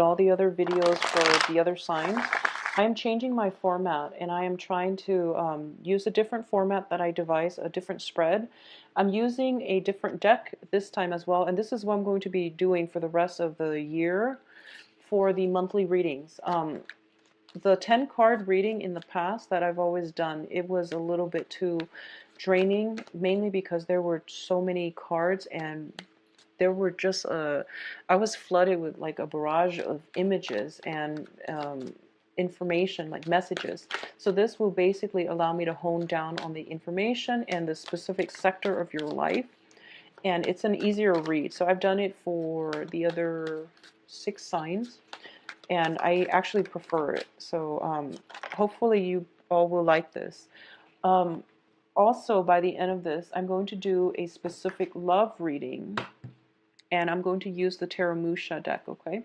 all the other videos for the other signs, I am changing my format, and I am trying to use a different format that I devised, a different spread. I'm using a different deck this time as well, and this is what I'm going to be doing for the rest of the year for the monthly readings. The 10 card reading in the past that I've always done, it was a little bit too draining, mainly because there were so many cards, and there were just I was flooded with like a barrage of images and information, like messages. So this will basically allow me to hone down on the information and the specific sector of your life, and it's an easier read. So I've done it for the other 6 signs, and I actually prefer it. So hopefully you all will like this. Also, by the end of this, I'm going to do a specific love reading, and I'm going to use the Teramusha deck, okay?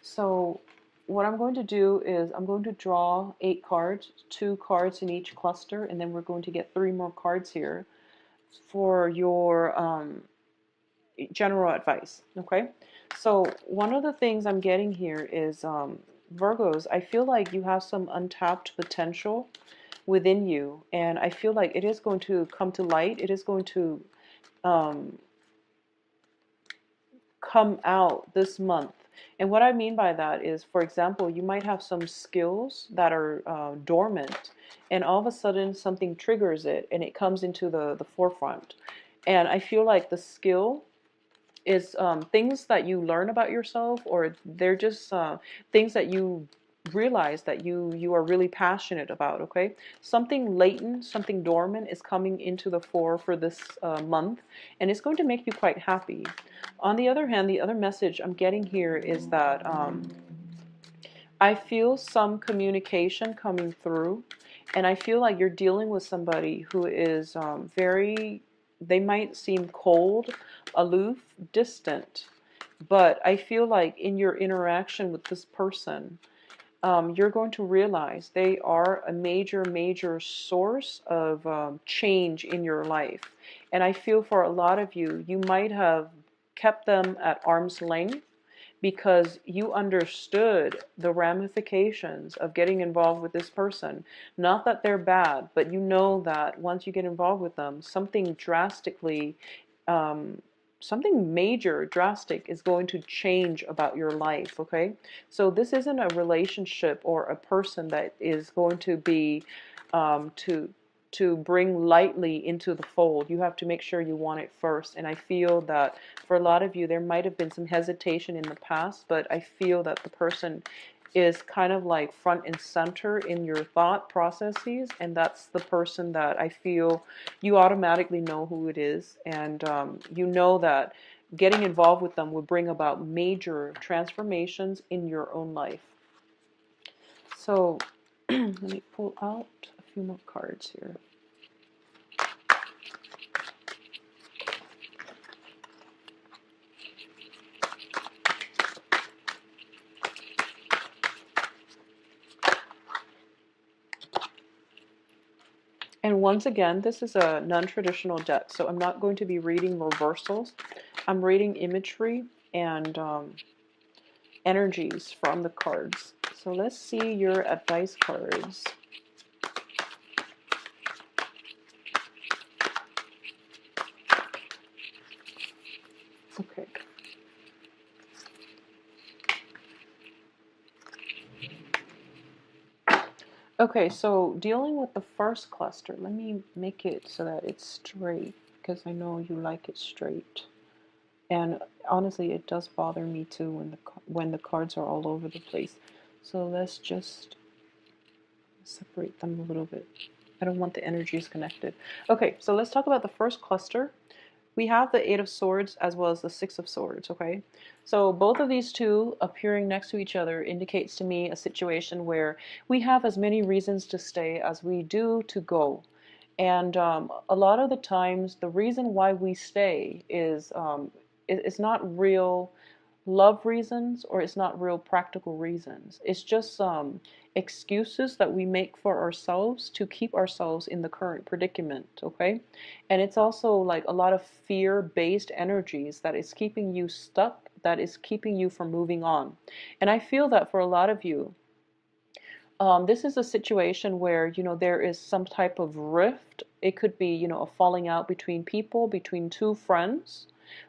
So what I'm going to do is I'm going to draw 8 cards, 2 cards in each cluster, and then we're going to get 3 more cards here for your general advice, okay? So one of the things I'm getting here is Virgos, I feel like you have some untapped potential within you, and I feel like it is going to come to light. It is going to come out this month. And what I mean by that is, for example, you might have some skills that are dormant, and all of a sudden something triggers it and it comes into the forefront. And I feel like the skill is things that you learn about yourself, or they're just things that you realize that you are really passionate about, okay? Something latent, something dormant is coming into the fore for this month, and it's going to make you quite happy. On the other hand, the other message I'm getting here is that I feel some communication coming through, and I feel like you're dealing with somebody who is very, they might seem cold, aloof, distant, but I feel like in your interaction with this person, you're going to realize they are a major, major source of change in your life. And I feel for a lot of you, you might have kept them at arm's length because you understood the ramifications of getting involved with this person. Not that they're bad, but you know that once you get involved with them, something drastically, something major, drastic is going to change about your life, okay? So this isn't a relationship or a person that is going to be to bring lightly into the fold. You have to make sure you want it first. And I feel that for a lot of you, there might have been some hesitation in the past, but I feel that the person is kind of like front and center in your thought processes, and that's the person that I feel you automatically know who it is, and you know that getting involved with them will bring about major transformations in your own life. So let me pull out a few more cards here. And once again, this is a non-traditional deck, so I'm not going to be reading reversals. I'm reading imagery and energies from the cards. So let's see your advice cards. Okay. Okay, so dealing with the first cluster, let me make it so that it's straight, because I know you like it straight. And honestly, it does bother me too when the cards are all over the place. So let's just separate them a little bit. I don't want the energies connected. Okay, so let's talk about the first cluster. We have the Eight of Swords as well as the Six of Swords, okay? So both of these two appearing next to each other indicates to me a situation where we have as many reasons to stay as we do to go. And a lot of the times, the reason why we stay is it's not real love reasons, or it's not real practical reasons. It's just excuses that we make for ourselves to keep ourselves in the current predicament, okay? And it's also like a lot of fear-based energies that is keeping you stuck that is keeping you from moving on. And I feel that for a lot of you, this is a situation where, there is some type of rift. It could be, a falling out between people, between two friends,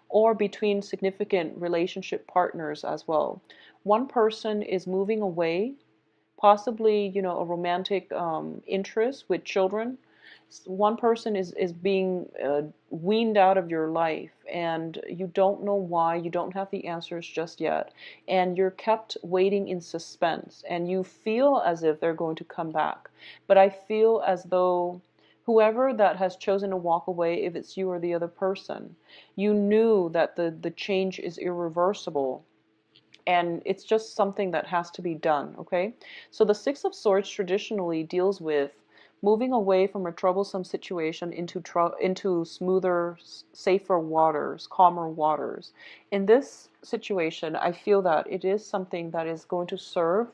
or between significant relationship partners as well. One person is moving away, possibly, a romantic interest with children. One person is being weaned out of your life, and you don't know why. You don't have the answers just yet, and you're kept waiting in suspense, and you feel as if they're going to come back. But I feel as though whoever that has chosen to walk away, if it's you or the other person, you knew that the change is irreversible, and it's just something that has to be done, okay? So the Six of Swords traditionally deals with moving away from a troublesome situation into smoother, safer waters, calmer waters. In this situation, I feel that it is something that is going to serve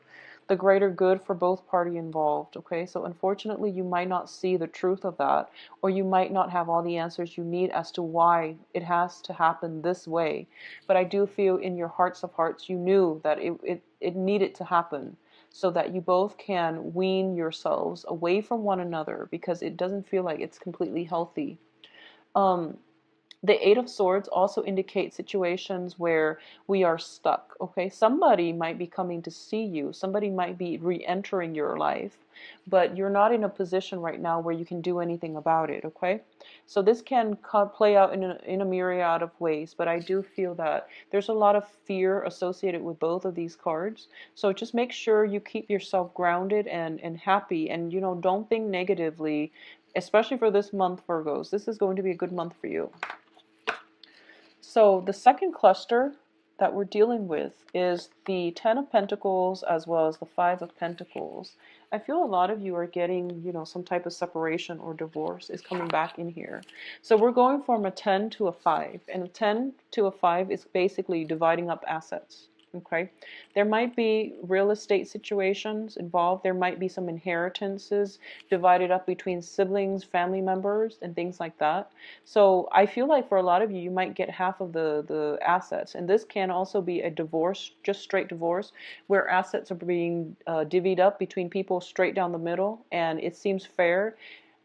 the greater good for both party involved, okay? So unfortunately, you might not see the truth of that, or you might not have all the answers you need as to why it has to happen this way. But I do feel in your hearts of hearts, you knew that it needed to happen so that you both can wean yourselves away from one another, because it doesn't feel like it's completely healthy. Um, the Eight of Swords also indicates situations where we are stuck, okay? Somebody might be coming to see you. Somebody might be re-entering your life, but you're not in a position right now where you can do anything about it, okay? So this can play out in a myriad of ways, but I do feel that there's a lot of fear associated with both of these cards. So just make sure you keep yourself grounded and happy, and, don't think negatively, especially for this month, Virgos. This is going to be a good month for you. So the second cluster that we're dealing with is the Ten of Pentacles as well as the Five of Pentacles. I feel a lot of you are getting, some type of separation or divorce is coming back in here. So we're going from a 10 to a 5, and a 10 to a 5 is basically dividing up assets. Okay, there might be real estate situations involved. There might be some inheritances divided up between siblings, family members, and things like that. So I feel like for a lot of you, you might get half of the assets. And this can also be a divorce, just straight divorce, where assets are being divvied up between people straight down the middle, and it seems fair.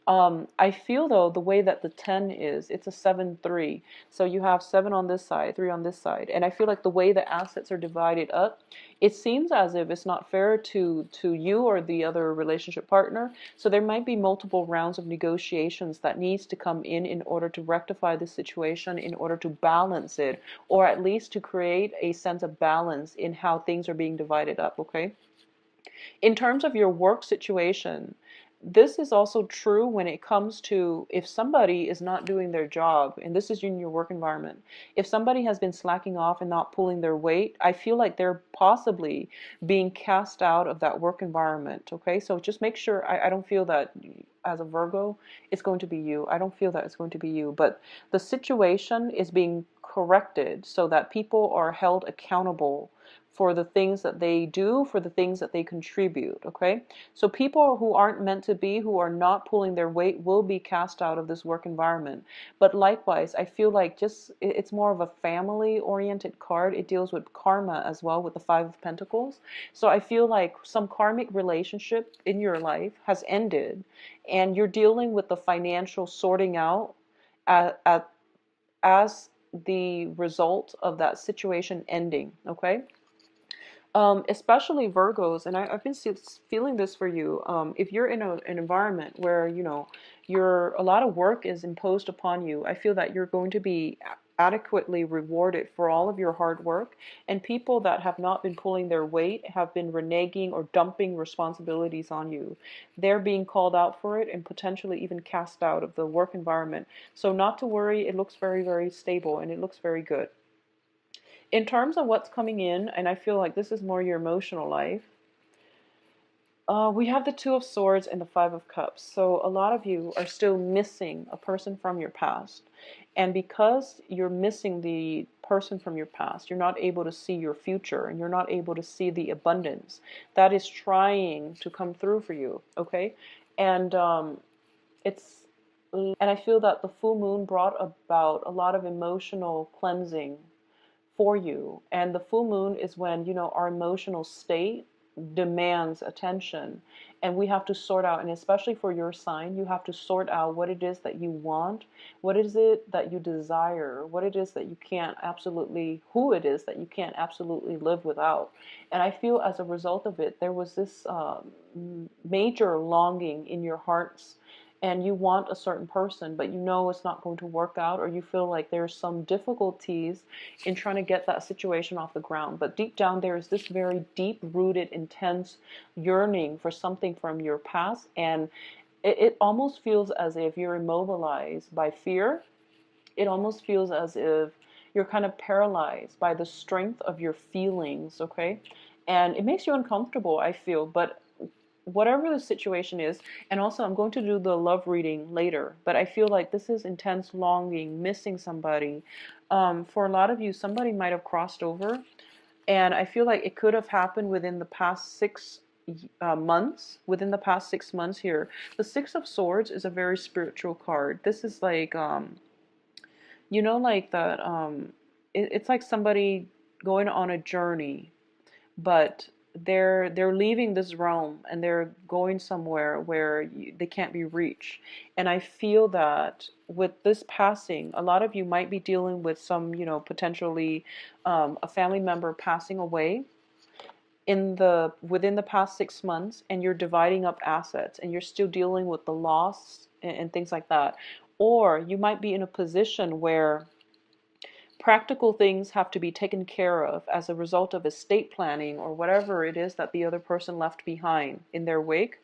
I feel though the way that the 10 is, it's a 7-3. So you have 7 on this side, 3 on this side. And I feel like the way the assets are divided up, it seems as if it's not fair to you or the other relationship partner. So there might be multiple rounds of negotiations that needs to come in order to rectify the situation, in order to balance it, or at least to create a sense of balance in how things are being divided up, okay? In terms of your work situation, this is also true when it comes to if somebody is not doing their job, and this is in your work environment. If somebody has been slacking off and not pulling their weight, I feel like they're possibly being cast out of that work environment, okay? So just make sure, I don't feel that as a Virgo, it's going to be you. I don't feel that it's going to be you, but the situation is being corrected so that people are held accountable for the things that they do, for the things that they contribute, okay? So people who aren't meant to be, who are not pulling their weight, will be cast out of this work environment. But likewise, I feel like it's more of a family-oriented card. It deals with karma as well, with the Five of Pentacles. So I feel like some karmic relationship in your life has ended, and you're dealing with the financial sorting out as the result of that situation ending, okay? Especially Virgos, and I've been feeling this for you. If you're in an environment where, a lot of work is imposed upon you, I feel that you're going to be adequately rewarded for all of your hard work. And people that have not been pulling their weight, have been reneging or dumping responsibilities on you, they're being called out for it and potentially even cast out of the work environment. So not to worry, it looks very, very stable and it looks very good. In terms of what's coming in, and I feel like this is more your emotional life, we have the Two of Swords and the Five of Cups. So a lot of you are still missing a person from your past. And because you're missing the person from your past, you're not able to see your future, and you're not able to see the abundance that is trying to come through for you, okay? And it's and I feel that the full moon brought about a lot of emotional cleansing for you. And the full moon is when, our emotional state demands attention. And we have to sort out, and especially for your sign, you have to sort out what it is that you want, what is it that you desire, what it is that you can't absolutely, who it is that you can't absolutely live without. And I feel as a result of it, there was this major longing in your hearts, and you want a certain person, but you know it's not going to work out, or you feel like there's some difficulties in trying to get that situation off the ground. But deep down, there is this very deep rooted, intense yearning for something from your past, and it almost feels as if you're immobilized by fear. It almost feels as if you're kind of paralyzed by the strength of your feelings, okay? And it makes you uncomfortable, I feel, but whatever the situation is, and also I'm going to do the love reading later, but I feel like this is intense longing, missing somebody. For a lot of you, somebody might have crossed over, and I feel like it could have happened within the past 6 months. Within the past 6 months here, the Six of Swords is a very spiritual card. This is like, like that. It's like somebody going on a journey, but they're leaving this realm and they're going somewhere where they can't be reached. And I feel that with this passing, a lot of you might be dealing with some, potentially a family member passing away within the past 6 months, and you're dividing up assets and you're still dealing with the loss and things like that. Or you might be in a position where practical things have to be taken care of as a result of estate planning or whatever it is that the other person left behind in their wake.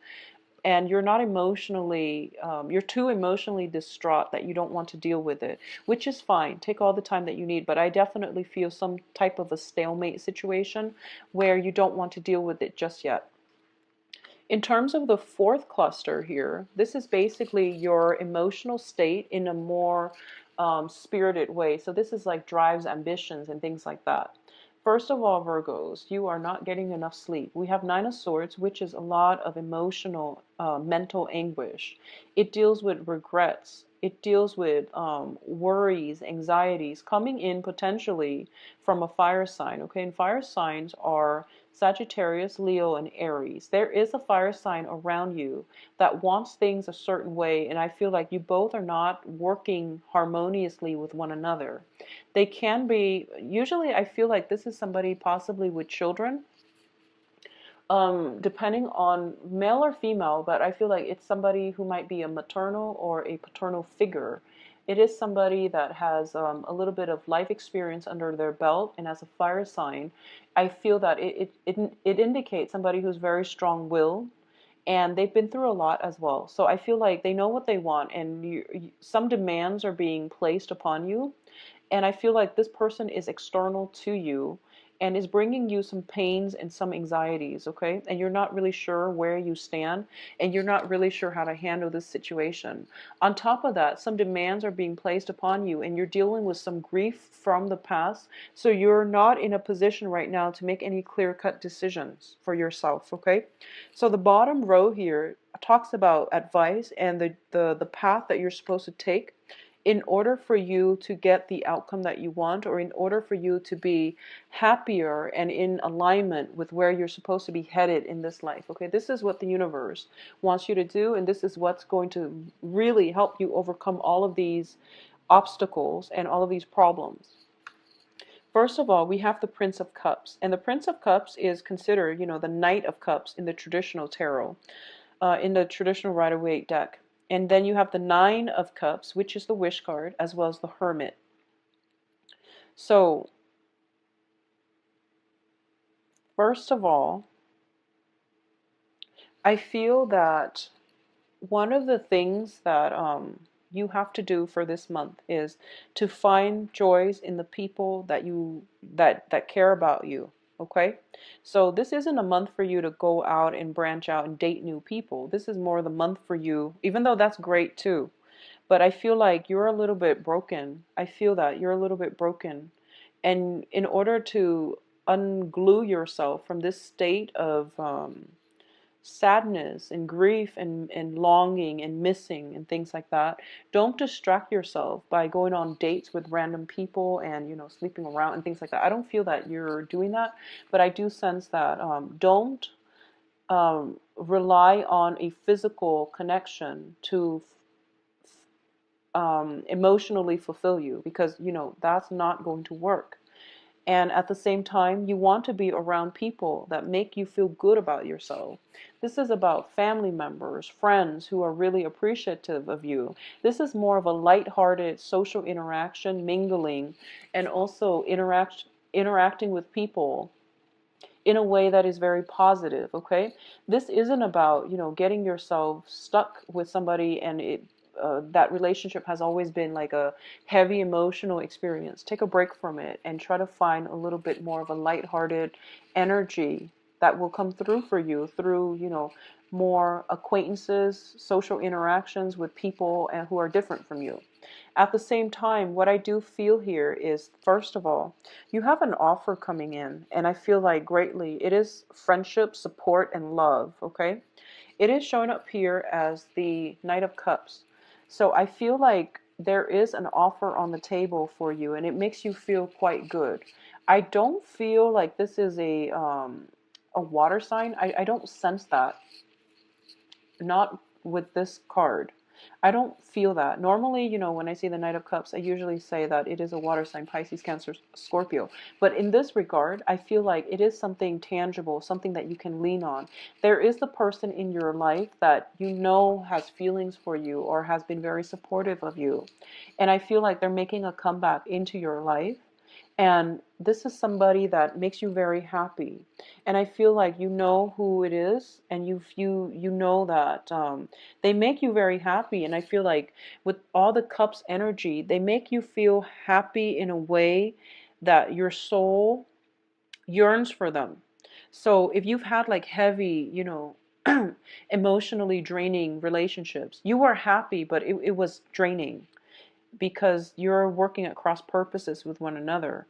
And you're not emotionally, you're too emotionally distraught that you don't want to deal with it, which is fine. Take all the time that you need. But I definitely feel some type of a stalemate situation where you don't want to deal with it just yet. In terms of the fourth cluster here, this is basically your emotional state in a more spirited way. So this is like drives, ambitions, and things like that. First of all, Virgos, you are not getting enough sleep. We have Nine of Swords, which is a lot of emotional, mental anguish. It deals with regrets. It deals with worries, anxieties coming in potentially from a fire sign. Okay, and fire signs are Sagittarius, Leo, and Aries. There is a fire sign around you that wants things a certain way, and I feel like you both are not working harmoniously with one another. They can be, usually I feel like this is somebody possibly with children, depending on male or female, but I feel like it's somebody who might be a maternal or a paternal figure. It is somebody that has a little bit of life experience under their belt, and as a fire sign, I feel that it indicates somebody who's very strong-willed, and they've been through a lot as well. So I feel like they know what they want, and some demands are being placed upon you, and I feel like this person is external to you and is bringing you some pains and some anxieties, okay? And you're not really sure where you stand, and you're not really sure how to handle this situation. On top of that, some demands are being placed upon you, and you're dealing with some grief from the past, so you're not in a position right now to make any clear-cut decisions for yourself, okay? So the bottom row here talks about advice and the path that you're supposed to take in order for you to get the outcome that you want, or in order for you to be happier and in alignment with where you're supposed to be headed in this life. Okay, this is what the universe wants you to do, and this is what's going to really help you overcome all of these obstacles and all of these problems. First of all, we have the Prince of Cups, and the Prince of Cups is considered, the Knight of Cups in the traditional tarot, in the traditional Rider-Waite deck. And then you have the Nine of Cups, which is the Wish card, as well as the Hermit. So, first of all, I feel that one of the things that you have to do for this month is to find joys in the people that care about you. Okay, so this isn't a month for you to go out and branch out and date new people. This is more the month for you, even though that's great too. But I feel like you're a little bit broken. I feel that you're a little bit broken. And in order to unglue yourself from this state of sadness and grief and longing and missing and things like that, don't distract yourself by going on dates with random people and, sleeping around and things like that. I don't feel that you're doing that, but I do sense that don't rely on a physical connection to emotionally fulfill you, because that's not going to work. And at the same time, you want to be around people that make you feel good about yourself. This is about family members, friends who are really appreciative of you. This is more of a lighthearted social interaction, mingling, and also interacting with people in a way that is very positive, okay? This isn't about, getting yourself stuck with somebody and that relationship has always been like a heavy emotional experience. Take a break from it and try to find a little bit more of a lighthearted energy that will come through for you through, more acquaintances, social interactions with people and who are different from you. At the same time, what I do feel here is, first of all, you have an offer coming in, and I feel like greatly it is friendship, support, and love, okay? It is showing up here as the Knight of Cups. So I feel like there is an offer on the table for you, and it makes you feel quite good. I don't feel like this is a water sign. I don't sense that. Not with this card. I don't feel that. Normally, when I see the Knight of Cups, I usually say that it is a water sign, Pisces, Cancer, Scorpio. But in this regard, I feel like it is something tangible, something that you can lean on. There is the person in your life that has feelings for you or has been very supportive of you. And I feel like they're making a comeback into your life. And this is somebody that makes you very happy. And I feel like you know who it is, and you know that they make you very happy. And I feel like with all the cups energy, they make you feel happy in a way that your soul yearns for them. So if you've had like heavy, emotionally draining relationships, you were happy, but it was draining because you're working at cross purposes with one another.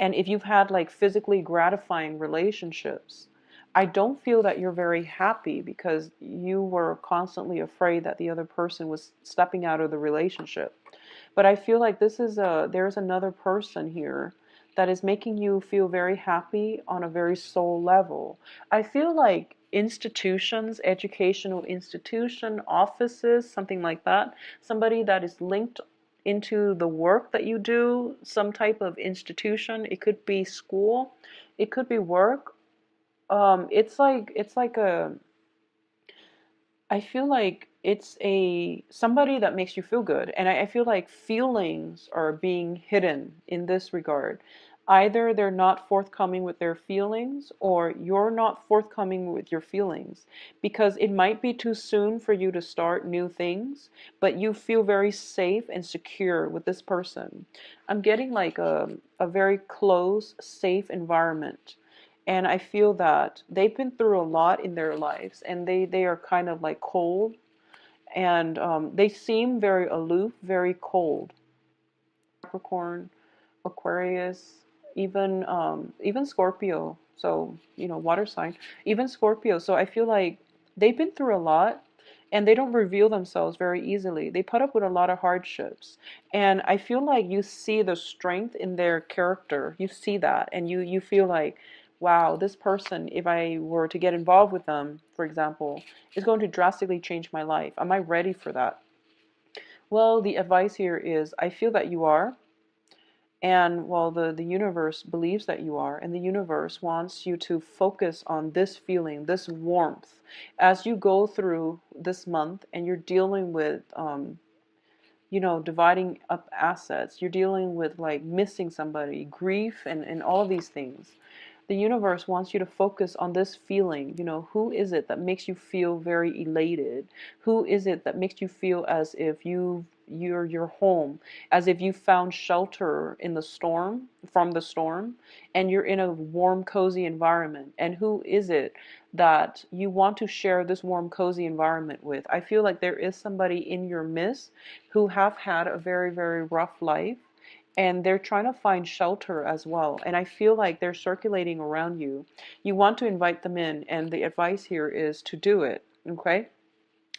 And if you've had like physically gratifying relationships, I don't feel that you're very happy because you were constantly afraid that the other person was stepping out of the relationship. But I feel like there's another person here that is making you feel very happy on a very soul level. I feel like institutions, educational institution, offices, something like that, somebody that is linked into the work that you do, some type of institution. It could be school, it could be work. It's like a I feel like it's a somebody that makes you feel good. And I feel like feelings are being hidden in this regard. Either they're not forthcoming with their feelings or you're not forthcoming with your feelings, because it might be too soon for you to start new things, but you feel very safe and secure with this person. I'm getting like a very close, safe environment. And I feel that they've been through a lot in their lives, and they are kind of like cold, and they seem very aloof, very cold. Capricorn, Aquarius, even Scorpio. So water sign, even Scorpio. So I feel like they've been through a lot, and they don't reveal themselves very easily. They put up with a lot of hardships, and I feel like you see the strength in their character. You see that, and you feel like, wow, this person, if I were to get involved with them, for example, is going to drastically change my life. Am I ready for that? Well, the advice here is I feel that you are. And well, the universe believes that you are, and the universe wants you to focus on this feeling, this warmth, as you go through this month and you're dealing with, dividing up assets, you're dealing with like missing somebody, grief, and all of these things. The universe wants you to focus on this feeling. Who is it that makes you feel very elated? Who is it that makes you feel as if you're home, as if you found shelter in the storm, from the storm, and you're in a warm, cozy environment? And who is it that you want to share this warm, cozy environment with? I feel like there is somebody in your midst who have had a very, very rough life, and they're trying to find shelter as well. And I feel like they're circulating around you. You want to invite them in, and the advice here is to do it, okay?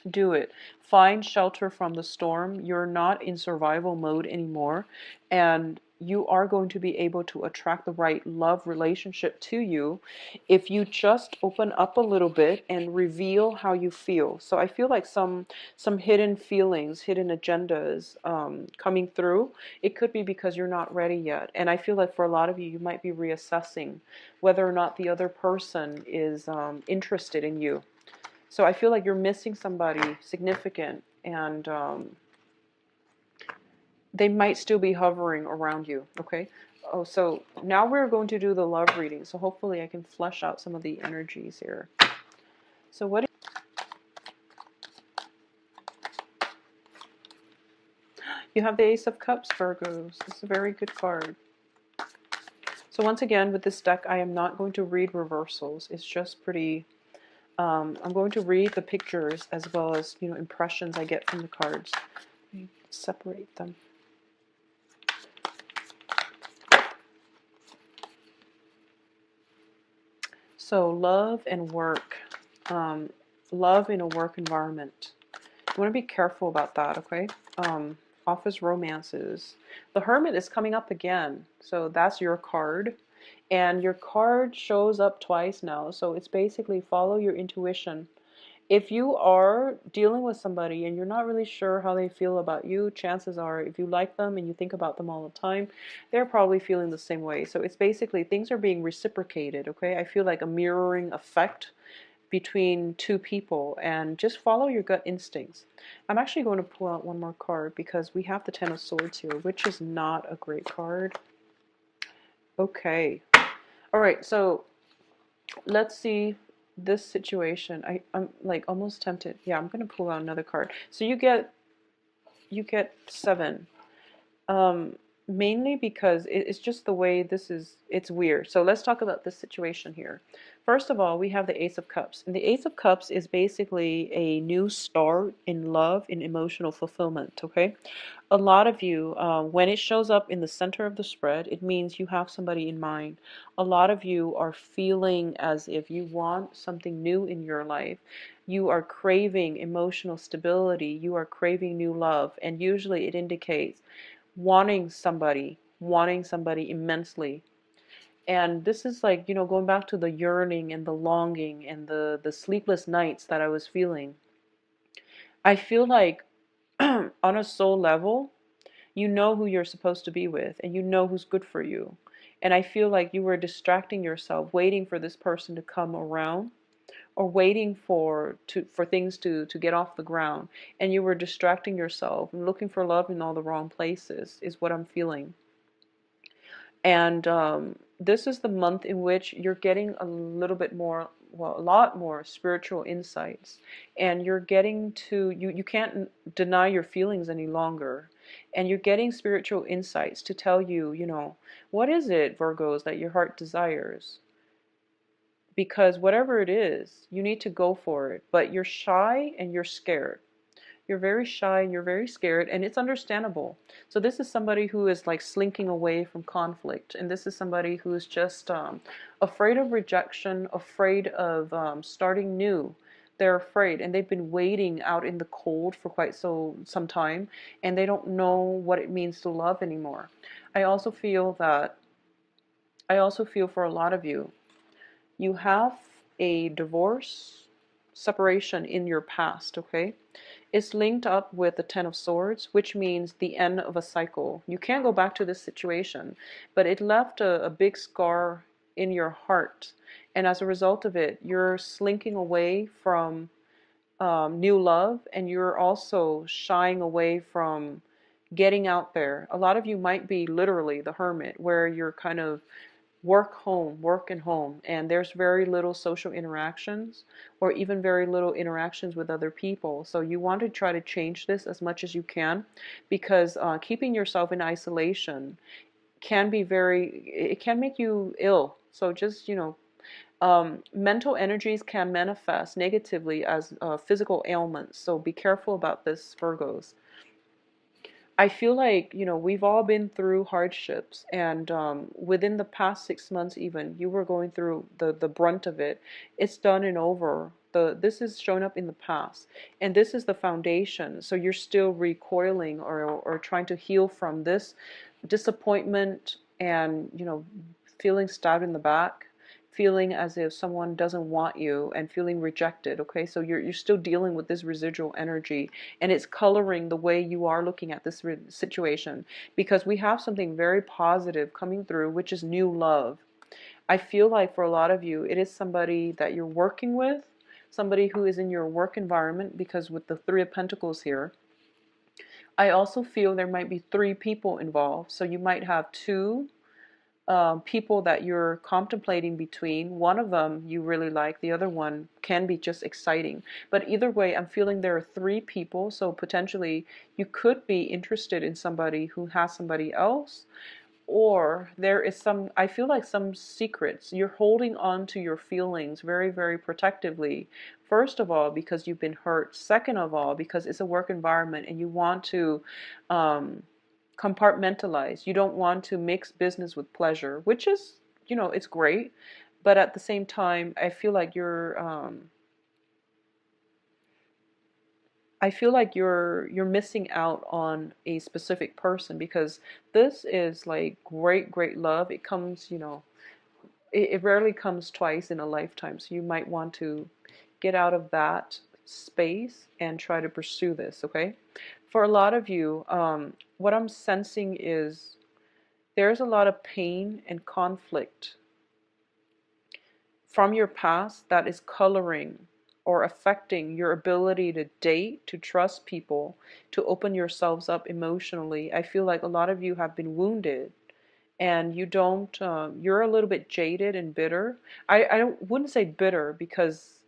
Do it. Find shelter from the storm. You're not in survival mode anymore, and you are going to be able to attract the right love relationship to you if you just open up a little bit and reveal how you feel. So I feel like some hidden feelings, hidden agendas coming through. It could be because you're not ready yet, and I feel like for a lot of you, you might be reassessing whether or not the other person is interested in you. So I feel like you're missing somebody significant, and they might still be hovering around you, okay? Oh, so now we're going to do the love reading. So hopefully I can flesh out some of the energies here. So what you have the Ace of Cups, Virgos. This is a very good card. So once again, with this deck, I am not going to read reversals. It's just pretty... I'm going to read the pictures as well as, impressions I get from the cards. Let me separate them. So love and work, love in a work environment. You want to be careful about that, okay? Office romances. The Hermit is coming up again, so that's your card. And your card shows up twice now, so it's basically follow your intuition. If you are dealing with somebody and you're not really sure how they feel about you, chances are if you like them and you think about them all the time, they're probably feeling the same way. So it's basically things are being reciprocated, okay? I feel like a mirroring effect between two people, and just follow your gut instincts. I'm actually going to pull out one more card because we have the Ten of Swords here, which is not a great card. Okay. All right, so let's see this situation. I'm like almost tempted. Yeah, I'm going to pull out another card. So you get 7. Mainly because it's just the way this is, it's weird. So let's talk about this situation here. First of all, we have the Ace of Cups. And the Ace of Cups is basically a new start in love, in emotional fulfillment, okay? A lot of you, when it shows up in the center of the spread, it means you have somebody in mind. A lot of you are feeling as if you want something new in your life. You are craving emotional stability. You are craving new love. And usually it indicates wanting somebody immensely. And this is like, going back to the yearning and the longing and the sleepless nights that I was feeling. I feel like on a soul level, you know who you're supposed to be with and you know who's good for you. And I feel like you were distracting yourself, waiting for this person to come around, or waiting for things to get off the ground, and you were distracting yourself and looking for love in all the wrong places, is what I'm feeling. And this is the month in which you're getting a little bit more, well, a lot more spiritual insights, and you're getting to, you can't deny your feelings any longer, and you're getting spiritual insights to tell you, what is it, Virgos, that your heart desires? Because whatever it is, you need to go for it, but you're shy and you're scared. You're very shy and you're very scared, and it's understandable. So this is somebody who is like slinking away from conflict, and this is somebody who is just afraid of rejection, afraid of starting new. They're afraid, and they've been waiting out in the cold for quite some time, and they don't know what it means to love anymore. I also feel for a lot of you, you have a divorce, separation in your past, okay? It's linked up with the Ten of Swords, which means the end of a cycle. You can't go back to this situation, but it left a big scar in your heart. And as a result of it, you're slinking away from new love, and you're also shying away from getting out there. A lot of you might be literally the hermit, where you're kind of work and home, and there's very little social interactions, or even very little interactions with other people. So you want to try to change this as much as you can, because keeping yourself in isolation can be it can make you ill. So just, mental energies can manifest negatively as physical ailments. So be careful about this, Virgos. I feel like, we've all been through hardships, and within the past 6 months, even you were going through the brunt of it. It's done and over. This is shown up in the past, and this is the foundation. So you're still recoiling, or trying to heal from this disappointment, and feeling stabbed in the back, feeling as if someone doesn't want you, and feeling rejected. Okay, so you're still dealing with this residual energy, and it's coloring the way you are looking at this situation, because we have something very positive coming through, which is new love. I feel like for a lot of you, it is somebody that you're working with, somebody who is in your work environment, because with the Three of Pentacles here, I also feel there might be three people involved. So you might have two people that you're contemplating between. One of them you really like, the other one can be just exciting. But either way, I'm feeling there are three people, so potentially you could be interested in somebody who has somebody else, or there is some, I feel like some secrets. You're holding on to your feelings very, very protectively. First of all, because you've been hurt. Second of all, because it's a work environment and you want to compartmentalize. You don't want to mix business with pleasure, which is, it's great. But at the same time, I feel like you're missing out on a specific person, because this is like great, great love. It comes, it rarely comes twice in a lifetime. So you might want to get out of that space and try to pursue this, okay? For a lot of you, what I'm sensing is there's a lot of pain and conflict from your past that is coloring or affecting your ability to date, to trust people, to open yourselves up emotionally. I feel like a lot of you have been wounded, and you don't, you're a little bit jaded and bitter. Wouldn't say bitter, because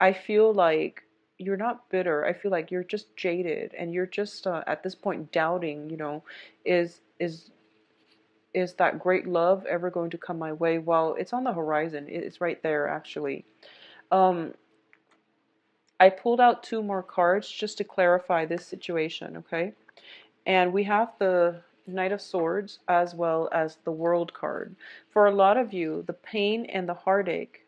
I feel like you're not bitter. I feel like you're just jaded, and you're just at this point doubting, is is is that great love ever going to come my way? Well, it's on the horizon. It's right there, actually. Um, I pulled out two more cards just to clarify this situation, okay? And we have the Knight of Swords as well as the World card. For a lot of you, the pain and the heartache,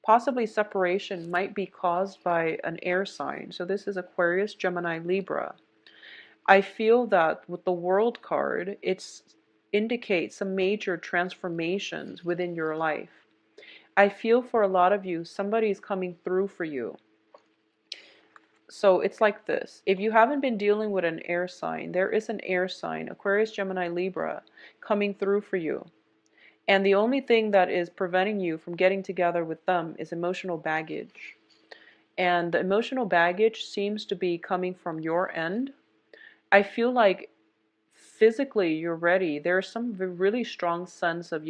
possibly separation, might be caused by an air sign. So this is Aquarius, Gemini, Libra. I feel that with the World card, it indicates some major transformations within your life. I feel for a lot of you, somebody is coming through for you. So it's like this. If you haven't been dealing with an air sign, there is an air sign, Aquarius, Gemini, Libra, coming through for you. And the only thing that is preventing you from getting together with them is emotional baggage. And the emotional baggage seems to be coming from your end. I feel like physically you're ready. There's some really strong sense of,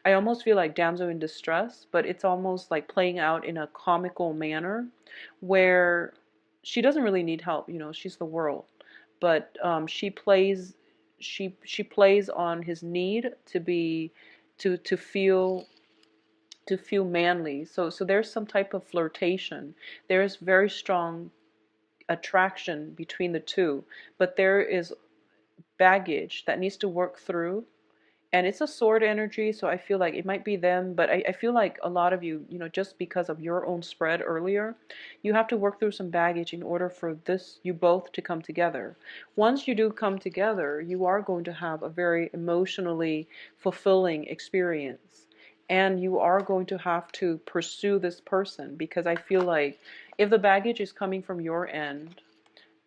I almost feel like damsel in distress, but it's almost like playing out in a comical manner, where she doesn't really need help. She's the world, but she plays on his need to be, to feel manly. So there's some type of flirtation. There's very strong attraction between the two, but there is baggage that needs to work through. And it's a sword energy, so I feel like it might be them, but I feel like a lot of you, just because of your own spread earlier, you have to work through some baggage in order for you both to come together. Once you do come together, you are going to have a very emotionally fulfilling experience. And you are going to have to pursue this person, because I feel like if the baggage is coming from your end,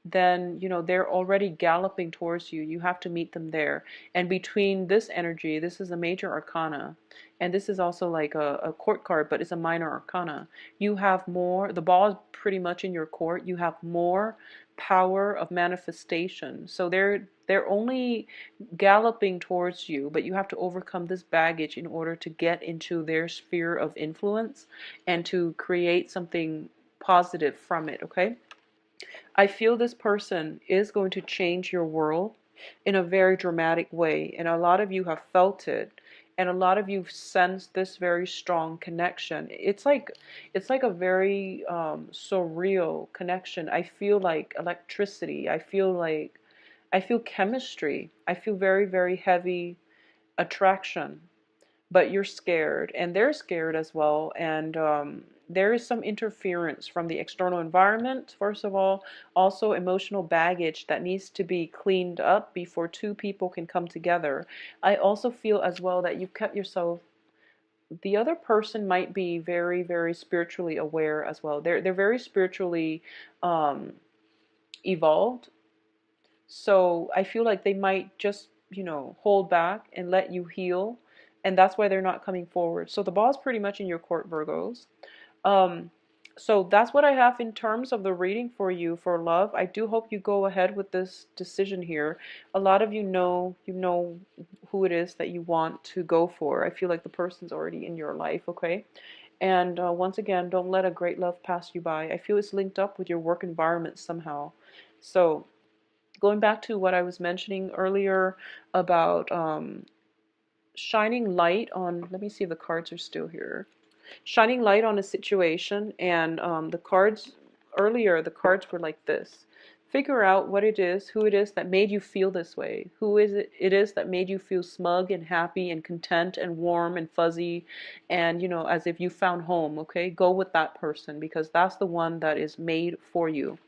then they're already galloping towards you. You have to meet them there. And between this energy, this is a major arcana, and this is also like a court card, but it's a minor arcana. You have more, the ball is pretty much in your court. You have more power of manifestation. So they're only galloping towards you, but you have to overcome this baggage in order to get into their sphere of influence and to create something positive from it, okay? I feel this person is going to change your world in a very dramatic way. And a lot of you have felt it. And a lot of you sensed this very strong connection. It's like a very surreal connection. I feel like electricity. I feel like I feel chemistry. I feel very, very heavy attraction, but you're scared and they're scared as well. And there is some interference from the external environment, first of all, also emotional baggage that needs to be cleaned up before two people can come together. I also feel as well that you've kept yourself, the other person might be very, very spiritually aware as well. They're very spiritually um, evolved. So I feel like they might just, hold back and let you heal. And that's why they're not coming forward. So the ball's pretty much in your court, Virgos. Um, so that's what I have in terms of the reading for you for love. I do hope you go ahead with this decision here. A lot of you know who it is that you want to go for. I feel like the person's already in your life, okay? And once again, don't let a great love pass you by. I feel it's linked up with your work environment somehow. So going back to what I was mentioning earlier about shining light on, let me see if the cards are still here. Shining light on a situation, and the cards, earlier, the cards were like this. Figure out what it is, who it is that made you feel this way. Who is it is that made you feel smug and happy and content and warm and fuzzy and, as if you found home, okay? Go with that person because that's the one that is made for you.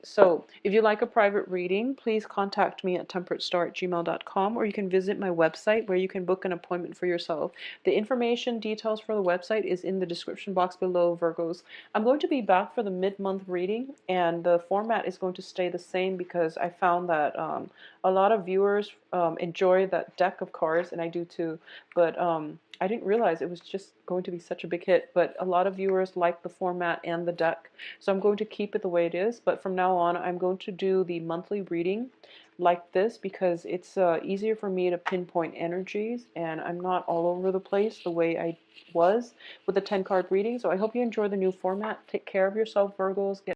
So if you'd like a private reading, please contact me at temperatestar@gmail.com, or you can visit my website where you can book an appointment for yourself. The information details for the website is in the description box below, Virgos. I'm going to be back for the mid-month reading, and the format is going to stay the same because I found that a lot of viewers enjoy that deck of cards, and I do too, but I didn't realize it was just going to be such a big hit, but a lot of viewers like the format and the deck. So I'm going to keep it the way it is, but from now on I'm going to do the monthly reading like this because it's easier for me to pinpoint energies and I'm not all over the place the way I was with the 10 card reading. So I hope you enjoy the new format. Take care of yourself, Virgos.